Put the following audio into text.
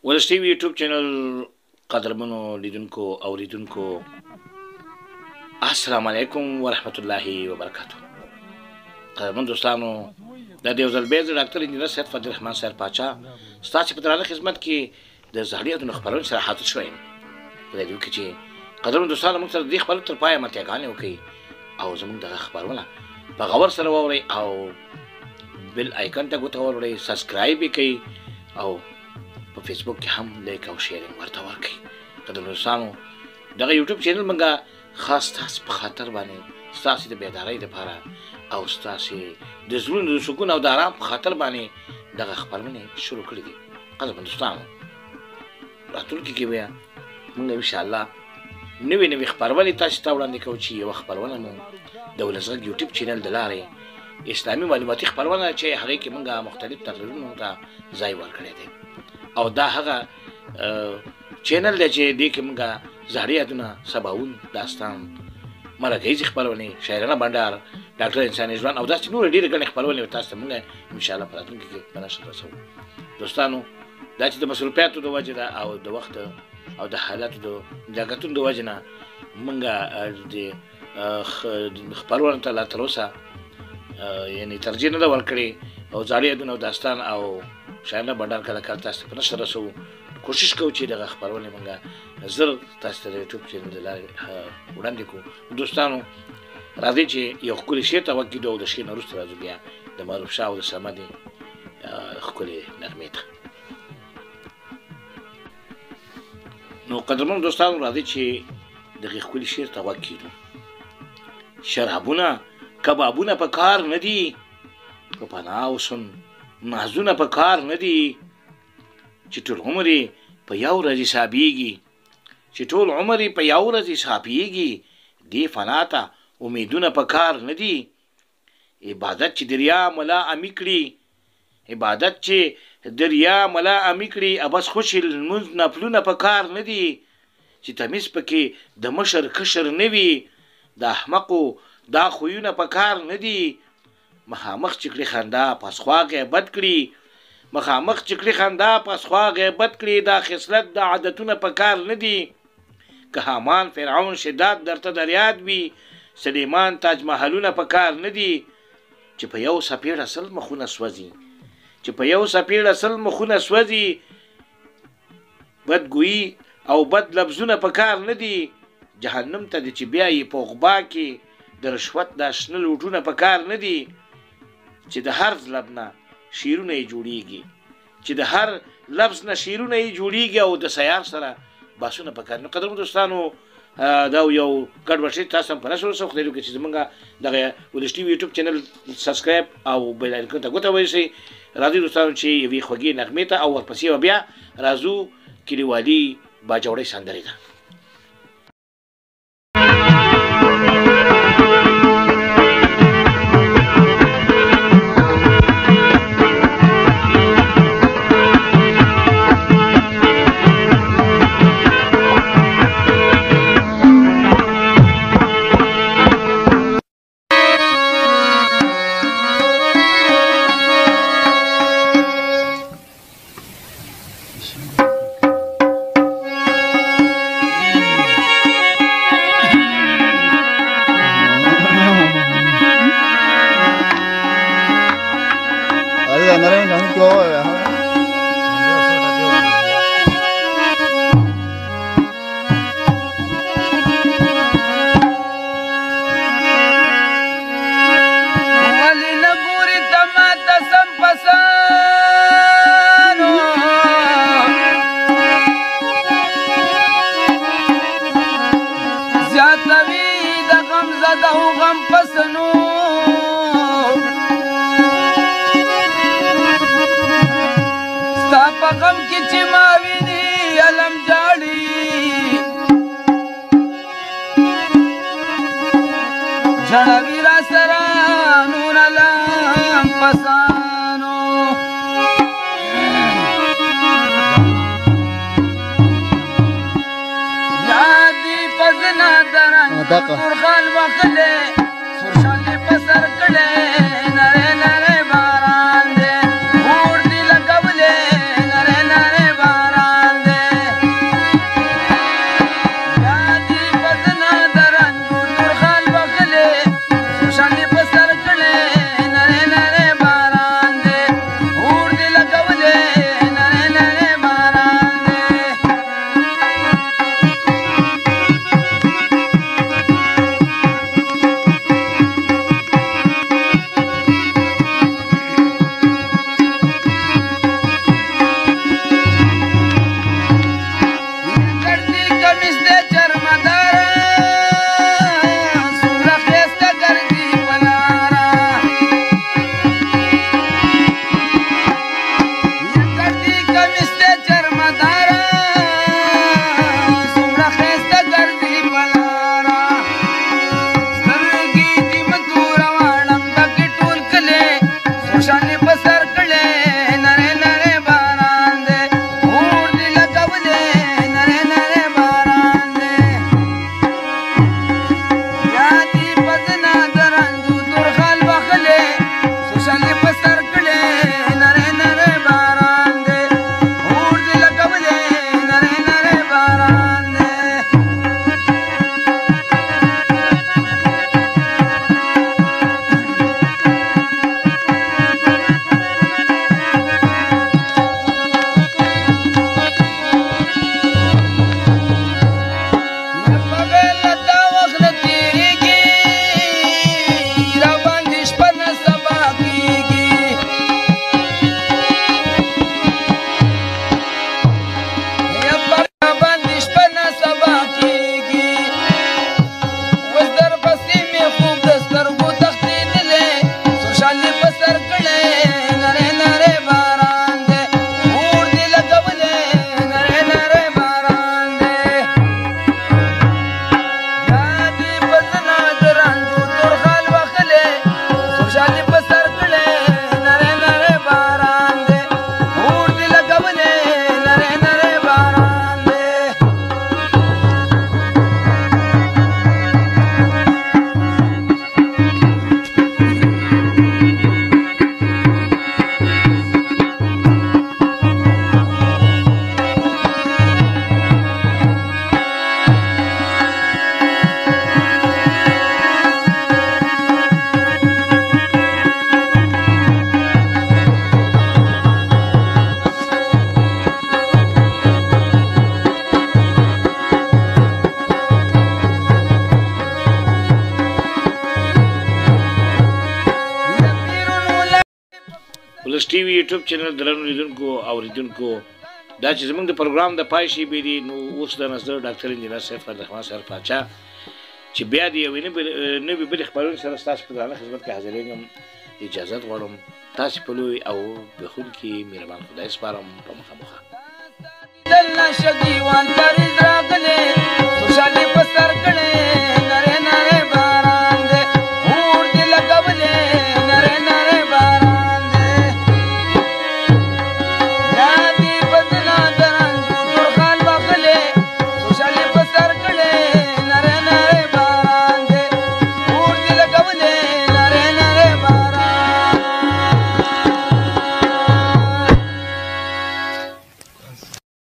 ولس ټي وي یوټیوب چینل قدرمنو لیدونکو اوریدونکو السلام علیکم ورحمت الله وبرکاته. قدرمن دوستانو د دیو زلبیز ډاکټر انجینر سید فضل الرحمن سر پاچا ستاسو په درانه خدمت کې د زړیاتو د خبرونو سره حاضر شوم. په دې کې چې قدرمن دوستانو موږ سره د خبرو تر پایه متګانې وکړي او زموږ د خبرونه په غور سره واوري او بل آیکن ته ګوته ورکړئ، سبسکرایب یې کړئ او په فیسبوک کې هم لایک او شیرینګ ورته ورکړئ. قدرمن دوستانو دغه یوټیوب چینل موږ خاص تاسو په خاطر باندې ستاسو د بیدارۍ لپاره او ستاسو د زړونو د سکون او د آرام په خاطر باندې دغه خبرونه شروع کړې دي. قدرمن دوستانو راتلونکي کې بیا موږ ان شاء الله نوې خبرونه تاسو ته وړاندې کوو چې یو خبرونه مو د ولسغږ یوټیوب چینل د لارې اسلامي معلوماتي خبرونه چې هغه کې موږ مختلف تقریرونو ته ځای ورکړی دی او دا هغه چینل دی چې دې کې موږ زړیاتونه سباون داستان مرکزي خبرونه شاعرانه بندر ډاکټر انساني ژوند او داسې نور ډېرې ګڼې خبرونه تاسو ته موږ ان شاء الله په راتلونکي کې په نشر رسوو. دوستانو دا چې د مصروفیاتو د وجې ده او د وخت او د حالاتو د جګړو د وجې نه موږ د خبرونو ته لا تر اوسه یعنی ترجیح نه ده ورکړې او زړیاتونه داستان او شاعرانه بندر کله کله تاسو په نشر رسوو. کوشش کوو چې دغه خبرونه موږ زر تاسو ته د یوټیوب چینل د لارې وړاندې کړو. دوستانو راځئ چې یو ښکلی شعر ته غوږ کېږدو او د شعر نه وروسته راځو بیا د معروف شاه او د صمدې ښکلې نغمې ته. نو قدرمنو دوستانو راځئ چې دغې ښکلي شعر ته غوږ کېږدو. شرابونه کبابونه په کار نه دي، په پناه اوسم نازونه په کار نه دي، چې ټول عمر په یو ورځ حسابېږي، چې ټول عمر په یو ورځ حسابېږي، دې فنا ته امیدونه په کار نه دي. عبادت چې دریا ملا امي کړي، عبادت چې دریا ملا امي کړي، ابس خوشي لمونځ نفلونه په کار نه دي، چې تمیز پکې د مشر کشر نه وي، د احمقو دا خویونه په کار نه دي. مخامخ چې کړي خندا پسخوا غیبت کړي، مخامخ چې کړي خندا پسخوا غیبت کړي، دا خصلت د عادتونه په کار نه دي. که حامان فرعون شداد درته در یاد وي، سلیمان تاج محلونه په کار نه دي، چې په یو څپېړه سل مخونه سوځي، چې په یو څپېړه سل مخونه سوځي، بدګویي او بد لفظونه په کار نه دي. جهنم ته د چې بیا یې په غبا کې د رشوت دا شنه لوټونه په کار نه دي، چې د هر لب نه شیرونه یې جوړیږي، چې د هر لفظ نه شیرونه یې جوړیږي او د سیار سره باسونه په کار نه. قدرمنو دوستانو دا یو ګډوډ شی تاسو هم په نشر وسو خدای وکړي چې زمونږ دغه ولس ټي وي یوټیوب چینل سبسکرایب او بیل آیکن ته ګوته ورسئ. راځئ دوستانو چې یوې خوږې نغمې ته او ورپسې بیا راځو کلیوالي باجوړۍ سندرې ته. ټي وي یوټیوب چینل درنو لیدونکو اوریدونکو دا چې زموږ د پروګرام د پای شي به دي نو اوس د نظر ډاکټر انجینر سیف عبدالرحمن صاحب پاچا چې بیا د یوې نوې بلې خپرونې سره ستاسو په درانه خدمت کې حاضرېږم اجازت غواړم تاسې په لوی او بخونکي مهربان خدای سپارم په مخه